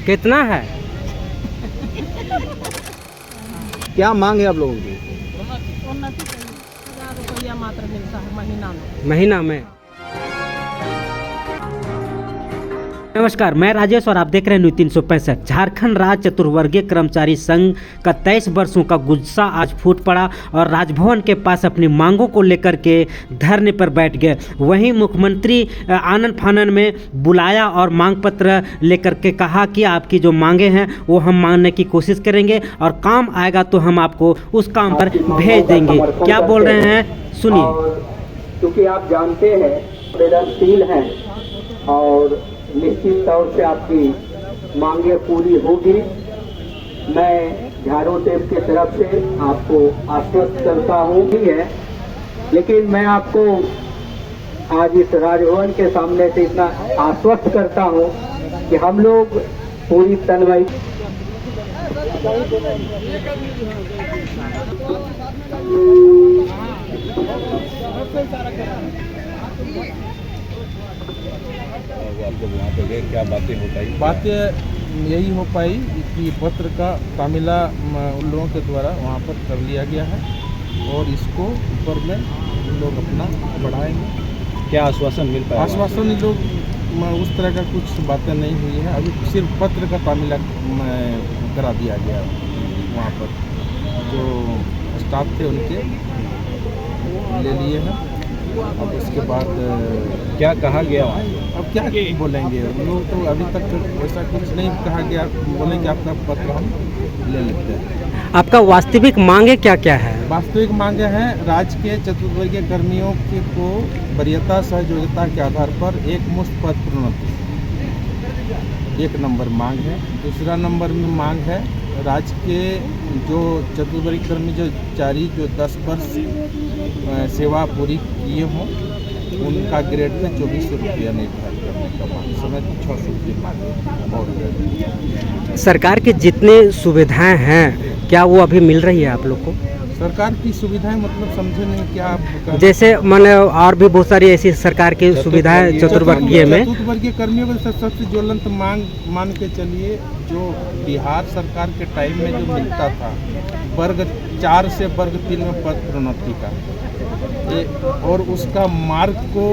कितना है? क्या मांग है आप लोगों की? उन्नति चाहिए। 1000 रुपया मात्र मिलता है महीना में। नमस्कार, मैं राजेश और आप देख रहे हैं न्यूज़ 365। झारखंड राज्य चतुर्वर्गीय कर्मचारी संघ का 23 वर्षों का गुस्सा आज फूट पड़ा और राजभवन के पास अपनी मांगों को लेकर के धरने पर बैठ गए। वहीं मुख्यमंत्री आनन फानन में बुलाया और मांग पत्र लेकर के कहा कि आपकी जो मांगे हैं वो हम मानने की कोशिश करेंगे और काम आएगा तो हम आपको उस काम पर भेज देंगे। क्या बोल रहे हैं सुनिए। क्योंकि आप जानते हैं संवेदनशील हैं और निश्चित तौर से आपकी मांगे पूरी होगी। मैं झाड़ू टेप की तरफ से आपको आश्वस्त करता हूँ ही है, लेकिन मैं आपको आज इस राजभवन के सामने से इतना आश्वस्त करता हूँ कि हम लोग पूरी तनवाई आपको वहाँ पे गए, क्या बातें हो पाई? बातें यही हो पाई कि पत्र का तामिला उन लोगों के द्वारा वहाँ पर कर लिया गया है और इसको ऊपर में लोग अपना बढ़ाएंगे। क्या आश्वासन मिल पाया? आश्वासन लोग उस तरह का कुछ बातें नहीं हुई है, अभी सिर्फ पत्र का तामिला करा दिया गया वहाँ पर। जो स्टाफ थे उनके ले लिए हैं। अब इसके बाद क्या कहा गया वहाँ? अब क्या बोलेंगे उन लोग, तो अभी तक ऐसा कुछ नहीं कहा गया। बोलेंगे आपका पत्र हम ले लेते हैं। आपका वास्तविक मांगे क्या क्या है? वास्तविक मांगे हैं राज्य के चतुर्वर्गीय कर्मियों को वरीयता सहयोगिता के आधार पर एक मुश्त पद प्रोन्नति, 1 नंबर मांग है। दूसरा नंबर में मांग है राज्य के जो चतुर्वर्गीय कर्मी जो 10 वर्ष सेवा पूरी किए हों उनका ग्रेड में 2400 रुपया निर्धारित करने का मांग, समय 600 रुपये मांग। और सरकार के जितने सुविधाएं हैं क्या वो अभी मिल रही है आप लोग को? सरकार की सुविधाएं मतलब समझे नहीं क्या आप? जैसे मैंने और भी बहुत सारी ऐसी सरकार की सुविधाएं चतुर्वर्गीय में। चतुर्वर्गीय कर्मियों को सबसे ज्वलंत मांग मान के चलिए, जो बिहार सरकार के टाइम में जो मिलता था वर्ग 4 से वर्ग 3 में पद प्रोन्नति का, और उसका मार्ग को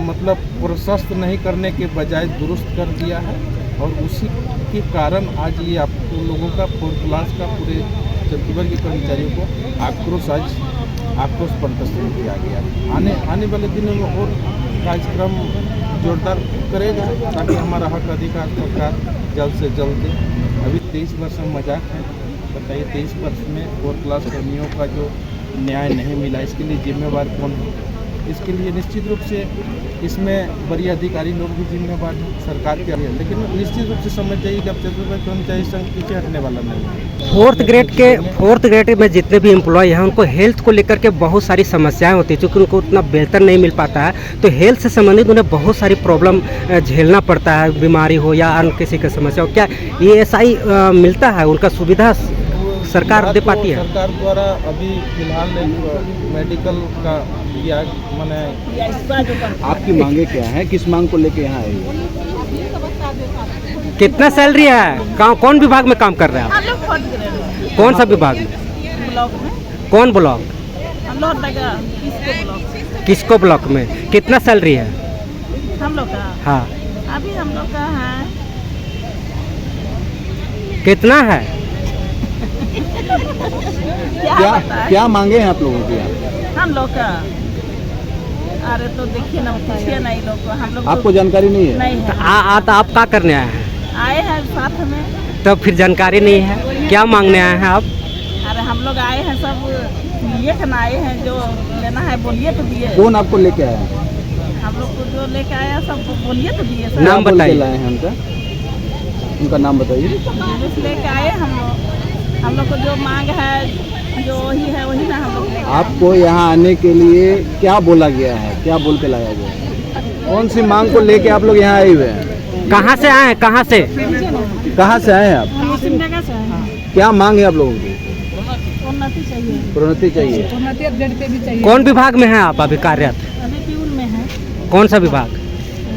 मतलब प्रशस्त नहीं करने के बजाय दुरुस्त कर दिया है और उसी के कारण आज ये आप लोगों का 4th क्लास का पूरे चतुर्वर्गीय कर्मचारियों को आक्रोश प्रदर्शन किया गया। आने वाले दिनों में और कार्यक्रम जोरदार करेगा ताकि हमारा हक अधिकार सरकार जल्द से जल्द दे। अभी 23 वर्ष में मजाक है, बताइए 23 वर्ष में 4th क्लास कर्मियों का जो न्याय नहीं मिला, इसके लिए जिम्मेवार कौन है? इसके लिए निश्चित रूप से इसमें वरीय अधिकारी लोग भी जिम्मेवार हैं, सरकार के लिए। लेकिन निश्चित रूप से समझ जाइए कि अब चतुर्वर्गीय कर्मचारी संघ पीछे हटने वाला नहीं है। 4th ग्रेड में जितने भी एम्प्लॉय हैं उनको हेल्थ को लेकर के बहुत सारी समस्याएं होती है, क्योंकि उनको उतना वेतन नहीं मिल पाता है, तो हेल्थ से संबंधित उन्हें बहुत सारी प्रॉब्लम झेलना पड़ता है, बीमारी हो या अन्य किसी की समस्या हो। क्या ESI मिलता है, उनका सुविधा सरकार दे पाती है? सरकार द्वारा अभी फिलहाल मेडिकल का दिया मैंने। आपकी मांगे क्या है? किस मांग को लेके यहाँ आए हो? कितना सैलरी है? कौन विभाग में काम कर रहे हैं आप? कौन सा विभाग में? ब्लॉक में। कौन ब्लॉक? किसको ब्लॉक में? कितना सैलरी है हम लोग का? हाँ, अभी हम लोग का है कितना है? क्या मांगे हैं आप लोगों के यहाँ? हम लोग का? अरे तो देखिए ना, पूछिए ना लोग को, हम लोग आपको जानकारी नहीं है? नहीं है। तो आप क्या करने आए हैं? आए हैं साथ में। तब फिर जानकारी नहीं है, क्या मांगने आए हैं आप? अरे हम लोग आए हैं सब लिए ना, आए हैं जो लेना है बोलिए तो दिए। कौन आपको लेके आया है? हम लोग को जो लेके आया सब बोलिए तो दिए। नाम बताइए। लाए हैं उनका नाम बताइए। लेके आए हम लोग को जो मांग है जो वही ना हम लोग। आपको यहाँ आने के लिए क्या बोला गया है, क्या बोल के लाया गया है? कौन सी मांग को लेके आप लोग यहाँ आए हुए हैं? कहाँ से आए हैं? कहाँ से आए हैं आप? क्या मांग है आप लोगों की? प्रोन्नति चाहिए। कौन विभाग में हैं आप अभी कार्यरत? अभी प्यून में है। कौन सा विभाग?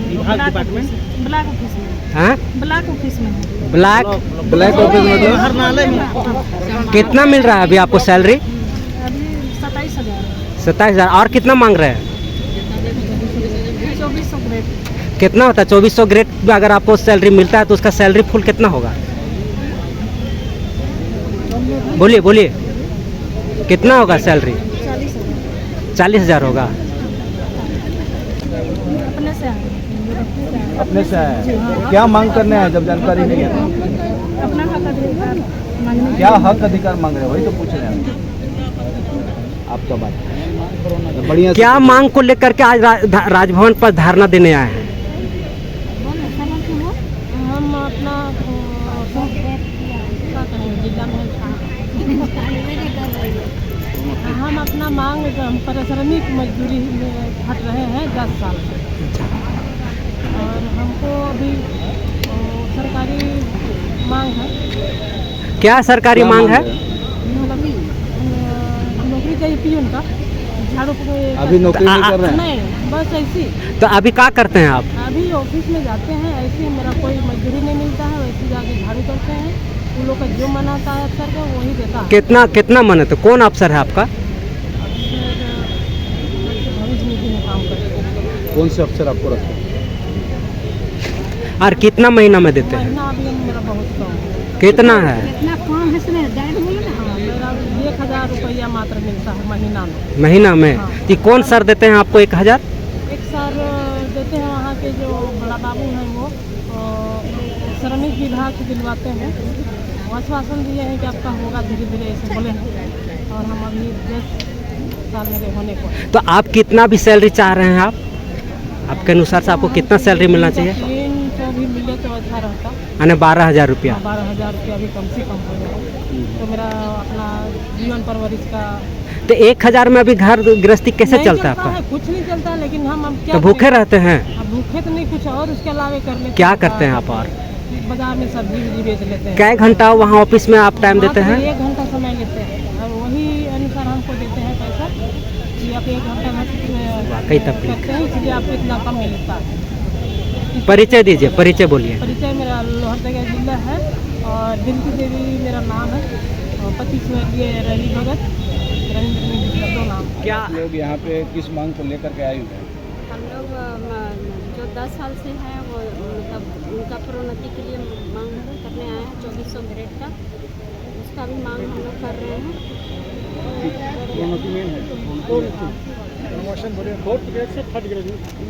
विभाग डिपार्टमेंट ब्लॉक ऑफिस में हाँ ब्लॉक ऑफिस में है। ब्लैक ऑफिस मतलब हरनालय में कितना मिल रहा है अभी आपको सैलरी? अभी 27,000 27,000। और कितना मांग रहे हैं? 2400 ग्रेड कितना होता है 2400 ग्रेड में? अगर आपको सैलरी मिलता है तो उसका सैलरी फुल कितना होगा? बोलिए बोलिए, कितना होगा सैलरी? 40,000 40,000 होगा। अपने से अपने से है। क्या मांग करने हैं जब जानकारी नहीं है? अपना हक अधिकार मांगने क्या हक अधिकार मांग रहे हैं वही तो पूछ रहे हैं आपका बात। बढ़िया से क्या मांग को लेकर के आज राजभवन पर धरना देने आए हैं? हम अपना जिला में हम अपना मांग हम पारिश्रमिक मजदूरी में हट रहे हैं 10 साल से और हमको अभी सरकारी मांग है। क्या सरकारी क्या मांग है? मतलब नौकरी चाहिए पियून का झाड़ू अभी नौकरी नहीं कर रहे हैं? नहीं, बस ऐसी। तो अभी क्या करते हैं आप? अभी ऑफिस में जाते हैं, ऐसे मेरा कोई मजदूरी नहीं मिलता है, वैसे जाके झाड़ू करते हैं। उन लोग का जो मन आता है अफसर का वही देता है। कितना कितना मन है? तो कौन अफसर है आपका? भविष्य निधि में काम करते हैं। कौन से अफसर आपको रखते हैं? और कितना महीना में देते हैं? महीना अभी मेरा बहुत कम है। कितना है? इतना कम है इसमें हाँ, मेरा 1,000 रुपया मात्र मिलता है महीना में। महीना में? हाँ। तो कौन सर देते हैं आपको 1,000? एक सर देते हैं वहाँ के जो बड़ा बाबू हैं वो श्रमिक विभाग से दिलवाते हैं। आश्वासन दिए हैं कि आपका होगा धीरे धीरे ऐसे बोले हैं और हम अभी 10 साल मेरे होने को। तो आप कितना भी सैलरी चाह रहे हैं? आप आपके अनुसार से आपको कितना सैलरी मिलना चाहिए? 300 भी मिले तो अच्छा रहता। यानी 12,000 रुपया। 12,000 रुपया भी कम से कम हो जाए तो मेरा अपना जीवन परवरिश का तो 1,000 में अभी घर गृहस्थी कैसे नहीं चलता है आपका? कुछ नहीं चलता, लेकिन हम अब क्या तो भूखे करें? रहते हैं? अब भूखे तो नहीं, कुछ और उसके अलावा कर लेते क्या करते हैं आप? और बाजार में सब्जी वब्जी बेच लेते हैं। कै घंटा वहाँ ऑफिस में आप टाइम देते हैं? 1 घंटा समय लेते हैं और वही अनुसार हमको देते हैं पैसा कि आप 1 घंटा वाकई तकलीफ करते हैं, इसलिए आपको इतना कम मिलता है। परिचय दीजिए, परिचय बोलिए। परिचय मेरा लोहरदगा जिला है और दिलकी देवी मेरा नाम है और 25 वर्षीय रवि भगत रविंद्र मिश्र 2 नाम। क्या लोग यहाँ पे किस मांग को लेकर के आए हुए हैं? हम लोग जो 10 साल से हैं वो मतलब उनका प्रोन्नति के लिए मांग करने आए हैं 2400 ग्रेड का, उसका भी मांग हम लोग कर रहे हैं।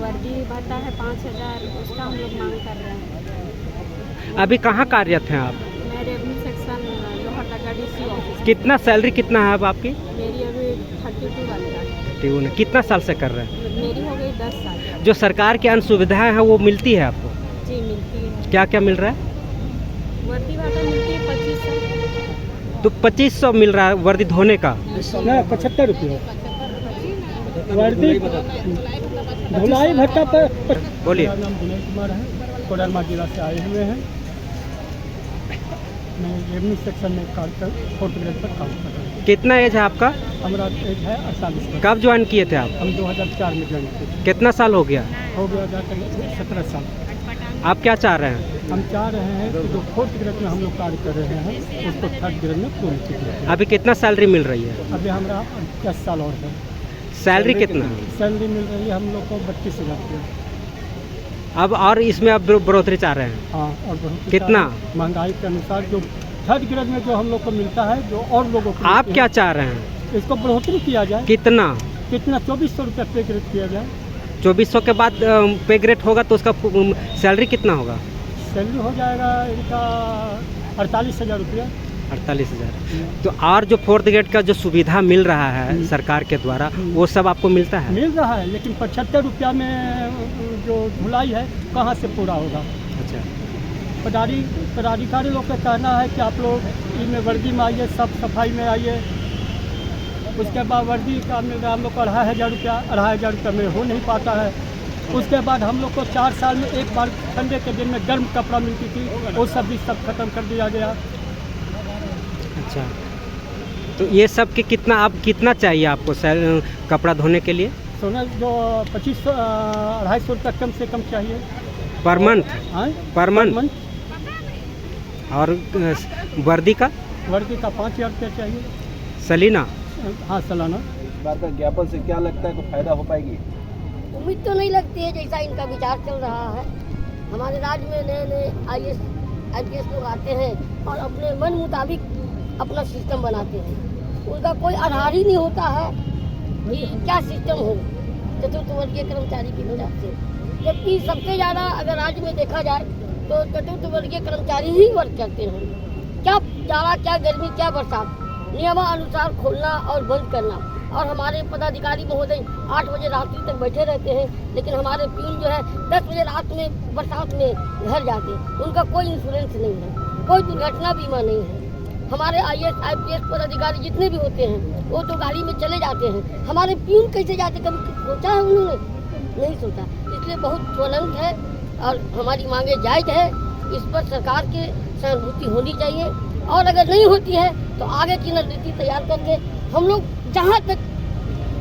वर्दी भत्ता है 5,000, उसका हम लोग मांग कर रहे हैं। अभी कहाँ कार्यरत हैं आप? मैं revenue section Lohardaga DC office. कितना सैलरी कितना है अब आपकी? मेरी अभी 32 वाली है। ट्यून है। कितना साल से कर रहे हैं? मेरी हो गई 10 साल। जो सरकार की अन्य सुविधाएं हैं वो मिलती है आपको? जी मिलती है। क्या क्या मिल रहा है? वर्दी भत्ता मिलती है 2500। तो 2500 मिल रहा है वर्दी धोने का? 75 रुपये वर्दी धुलाई भत्ता पर। बोलिए। मेरा नाम विनय कुमार है, कोडरमा जिला से आए हुए हैं। मैं रेवेन्यू सेक्शन में काम कर 4th ग्रेड पर काम कर रहा हूँ। कितना एज है आपका? हमारा एज है 48 का। कब ज्वाइन किए थे आप? हम 2004 में ज्वाइन किए। कितना साल हो गया? हो गया जाकर 17 साल। आप क्या चाह रहे हैं? हम चाह रहे हैं कि जो 4th ग्रेड में हम लोग कार्य कर रहे हैं उसको 3rd ग्रेड में पूर्ण कीजिए। अभी कितना सैलरी मिल रही है? अभी हमारा 10 साल और है। सैलरी कितना? सैलरी मिल रही है हम लोग को 32,000 रुपये। अब और इसमें अब बढ़ोतरी चाह रहे हैं? हाँ, और बहुत कितना? महंगाई के अनुसार जो 3rd ग्रेड में जो हम लोग को मिलता है, जो और लोगों को आप मिलती क्या है, चाह रहे हैं? इसको बढ़ोतरी किया जाए। कितना? कितना 2400 रुपये पे ग्रेड किया जाए। 2400 के बाद पे ग्रेड होगा तो उसका सैलरी कितना होगा? सैलरी हो जाएगा इनका 48,000 रुपया। 48,000। तो और जो 4th ग्रेड का जो सुविधा मिल रहा है सरकार के द्वारा वो सब आपको मिलता है? मिल रहा है, लेकिन 75 रुपया में जो धुलाई है कहाँ से पूरा होगा। अच्छा। पदाधिकारी लोग का कहना है कि आप लोग इनमें वर्दी में आइए, सब सफाई में आइए। उसके बाद वर्दी का मिल रहा है हम लोग को 2,500 रुपया। 2,500 रुपये में हो नहीं पाता है। उसके बाद हम लोग को 4 साल में एक बार ठंडे के दिन में गर्म कपड़ा मिलती थी, वो सब भी सब खत्म कर दिया गया। अच्छा, तो ये सब के कितना आप कितना चाहिए आपको कपड़ा धोने के लिए? सोना जो 2500 250 रुपया कम से कम चाहिए। Per month? हाँ, पर मंथ। और वर्दी का? वर्दी का 5000 रुपया चाहिए सलीना? हाँ, सालाना। इस बार का ज्ञापन से क्या लगता है कि फायदा हो पाएगी? उम्मीद तो नहीं लगती है, जैसा इनका विचार चल रहा है। हमारे राज्य में नए नए IAS लोग आते हैं और अपने मन मुताबिक अपना सिस्टम बनाते हैं। उनका कोई आधार ही नहीं होता है कि क्या सिस्टम हो चतुर्थ वर्गीय कर्मचारी की वजह से। जबकि सबसे ज़्यादा अगर राज्य में देखा जाए तो चतुर्थ वर्गीय कर्मचारी ही वर्क करते हैं। क्या जाड़ा, क्या गर्मी, क्या बरसात, नियमानुसार खोलना और बंद करना। और हमारे पदाधिकारी महोदय 8 बजे रात्रि तक बैठे रहते हैं, लेकिन हमारे प्यून जो है 10 बजे रात में बरसात में घर जाते हैं। उनका कोई इंश्योरेंस नहीं है, कोई दुर्घटना बीमा नहीं है। हमारे IAS IPS पदाधिकारी जितने भी होते हैं वो तो गाड़ी में चले जाते हैं। हमारे प्यून कैसे जाते, कभी सोचा है उन्होंने? नहीं सोचा। इसलिए बहुत ज्वलंत है और हमारी मांगे जायज है। इस पर सरकार की सहानुभूति होनी चाहिए और अगर नहीं होती है तो आगे की रणनीति तैयार करके हम लोग जहाँ तक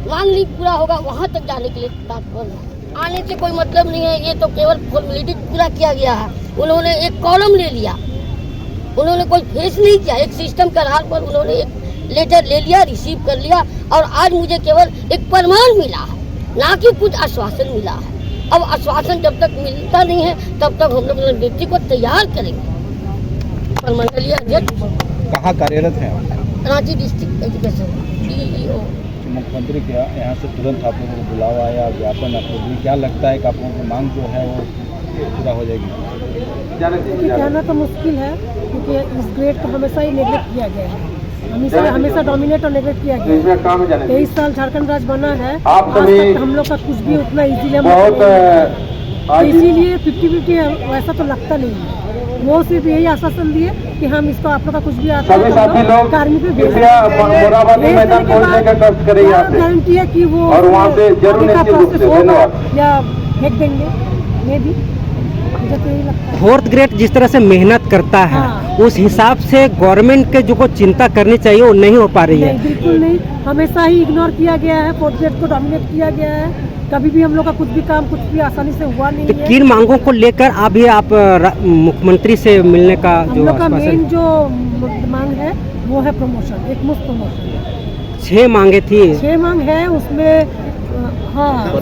मांग नहीं पूरा होगा वहाँ तक जाने के लिए तत्पर है। आने से कोई मतलब नहीं है, ये तो केवल फॉर्मेलिटी पूरा किया गया है। उन्होंने एक कॉलम ले लिया, उन्होंने कोई फेस नहीं किया। एक सिस्टम के आधार पर उन्होंने एक लेटर ले लिया, रिसीव कर लिया और आज मुझे केवल एक प्रमाण मिला है, ना कि कुछ आश्वासन मिला है। अब आश्वासन जब तक मिलता नहीं है तब तक हम लोग रणनीति को तैयार करेंगे। मंडलीय अध्यक्ष कहाँ कार्यरत हैं? Ranchi district education DEO। मुख्यमंत्री के यहाँ से तुरंत आप लोगों को बुलावा आया, ज्ञापन आप लोगों को, क्या लगता है कि आप लोगों की मांग जो है वो पूरा हो जाएगी? कहना तो मुश्किल है क्योंकि इस ग्रेड को हमेशा ही नेगलेक्ट किया गया है, हमेशा डोमिनेट और नेगलेक्ट किया गया है। 23 साल झारखंड राज्य बना है, आज तक हम लोग का कुछ भी उतना इजीली इसीलिए 50-50 वैसा तो लगता नहीं है। वो सिर्फ यही आश्वासन दिए कि हम इसको आप लोग का कुछ भी आता है तो कार्मिक पे भेज गारंटी है कि वो आगे का प्रोसेस होगा या फेंक देंगे। मे भी मुझे तो यही लगता है। 4th ग्रेड जिस तरह से मेहनत करता है हाँ। उस हिसाब से गवर्नमेंट के जो को चिंता करनी चाहिए वो नहीं हो पा रही है। नहीं, बिल्कुल नहीं। हमेशा ही इग्नोर किया गया है, 4th ग्रेड को डोमिनेट किया गया है। कभी भी हम लोग का कुछ भी काम कुछ भी आसानी से हुआ नहीं तो है। किन मांगों को लेकर अभी आप मुख्यमंत्री से मिलने का हम जो लोग का आश्वासन? मेन जो मांग है वो है प्रमोशन, एक मुफ्त प्रमोशन। 6 मांगे थी। 6 मांग है उसमें हाँ,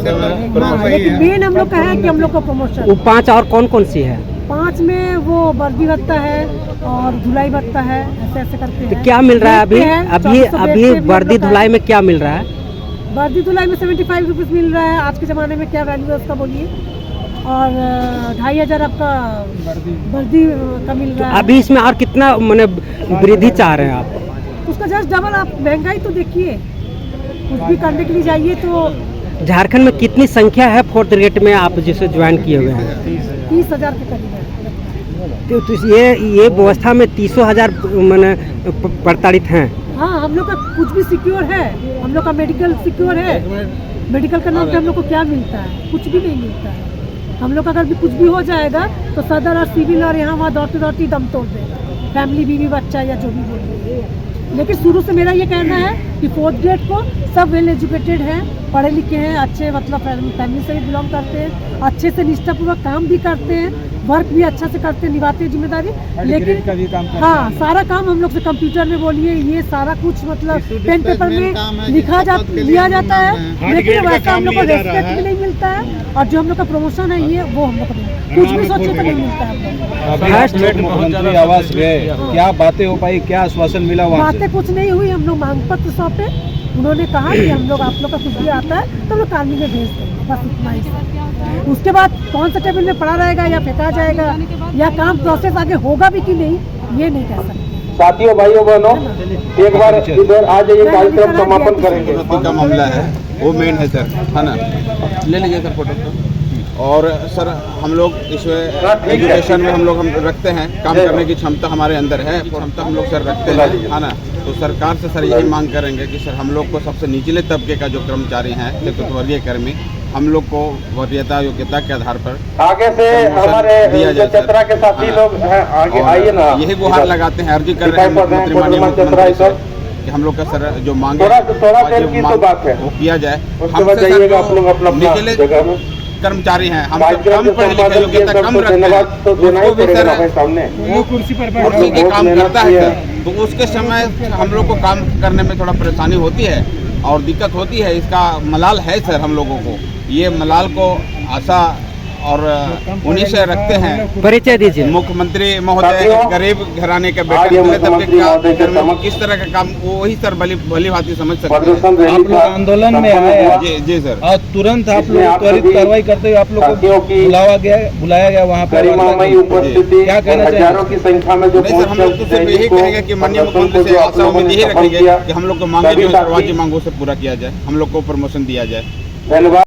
लेकिन मेन हम लोग का है कि हम लोग का प्रमोशन। वो 5 और कौन कौन सी है? 5 में वो वर्दी भत्ता है और धुलाई भत्ता है, ऐसे ऐसे करते तो हैं। क्या मिल रहा है अभी? अभी अभी वर्दी धुलाई में क्या मिल रहा है? वर्दी धुलाई में 75 रुपीज़ मिल रहा है। आज के ज़माने में क्या वैल्यू है उसका बोलिए। और 2500 आपका वर्दी का मिल रहा है। अभी इसमें और कितना मैंने वृद्धि चाह रहे हैं आप? उसका जस्ट डबल। आप महंगाई तो देखिए, कुछ भी करने के लिए जाइए तो। झारखंड में कितनी संख्या है 4th ग्रेड में आप जिसे ज्वाइन किए हुए हैं? 30,000 के करीब है। तो ये व्यवस्था में 30,000 मैंने प्रताड़ित हैं। हाँ, हम लोग का कुछ भी सिक्योर है, हम लोग का मेडिकल सिक्योर है। मेडिकल का नाम पे हम लोग को क्या मिलता है? कुछ भी नहीं मिलता है। हम लोग अगर भी कुछ भी हो जाएगा तो सदर और सिविल और यहाँ वहाँ दौड़ती दौड़ती दम तोड़ देगा, फैमिली, बीवी, बच्चा या जो भी बोल। लेकिन शुरू से मेरा ये कहना है कि 4th ग्रेड को सब वेल एजुकेटेड हैं, पढ़े लिखे हैं, अच्छे मतलब फैमिली से भी बिलोंग करते हैं, अच्छे से निष्ठापूर्वक काम भी करते हैं, वर्क भी अच्छा से करते हैं, निभाते हैं जिम्मेदारी। लेकिन हाँ, सारा काम हम लोग से कंप्यूटर में बोलिए, ये सारा कुछ मतलब पेन पेपर में लिया जाता है। लेकिन वैसा हम लोग को रेस्पेक्ट भी नहीं मिलता है और जो हम लोग का प्रमोशन है ये वो हम लोग को कुछ भी सोचे तो नहीं मिलता है। मुख्यमंत्री आवास गए, क्या बातें हो पाई, क्या आश्वासन मिला? वहाँ बातें कुछ नहीं हुई। हम लोग मांग पत्र सौंपे, उन्होंने कहा कि हम लोग आप लोग का कुछ भी आता है तो हम लोग कार्मी में भेज देंगे, बस इतना ही। उसके बाद कौन सा टेबल में पड़ा रहेगा या फेंका जाएगा या काम प्रोसेस आगे होगा भी कि नहीं, ये नहीं कह सकते। साथियों, भाइयों बहनों, एक बार इधर आ जाइए, कार्यक्रम समापन करेंगे। का मामला है वो मेन है सर, है ना? ले लीजिए सर फोटो। और सर हम लोग इसमें एजुकेशन में हम रखते हैं, काम करने की क्षमता हमारे अंदर है, क्षमता हम लोग सर रखते हैं, है ना? तो सरकार से सर यही मांग करेंगे कि सर हम लोग को सबसे निचले तबके का जो कर्मचारी हैं, चतुर्थ वर्गीय कर्मी, हम लोग को वरीयता योग्यता के आधार पर आगे से हमारे चतरा के साथी लोग हैं, आगे आइए ना। यही गुहार लगाते हैं, अर्जी कर रहे हैं मुख्यमंत्री माननीय मुख्यमंत्री कि हम लोग का सर जो मांगे थोड़ा देर की तो बात है, वो किया जाए। उसके बाद जाइएगा आप लोग अपना निचले जगह में। कर्मचारी हैं, हम सब कार्यक्रम कम के पढ़े लिखे संपादन योग्यता के कम अंदर रखते धन्यवाद हैं, तो देना ही उसको भी पड़ेगा सर हमारे सामने। वो कुर्सी के काम करता है सर, तो उसके समय हम लोग को काम करने में थोड़ा परेशानी होती है और दिक्कत होती है। इसका मलाल है सर हम लोगों को, ये मलाल को आशा और उन्हीं से रखते हैं। परिचय दीजिए। मुख्यमंत्री महोदय गरीब घराने के बेटे दलित तबके का किस तरह का काम वो वही सर भली भांति समझ सकते हैं। आप लोग आंदोलन में आए हैं, जी सर, और तुरंत आप लोग त्वरित कार्रवाई करते हुए आप लोग को बुलाया गया वहाँ पर। क्या कहना चाहिए? हजारों की संख्या में जो नहीं सर, हम लोग तो सिर्फ यही कहेंगे कि माननीय मुख्यमंत्री से आशा उम्मीद यही रखेंगे कि हम लोग को मांगे जो है वाजिब मांगों से पूरा किया जाए, हम लोग को प्रमोशन दिया जाए। धन्यवाद।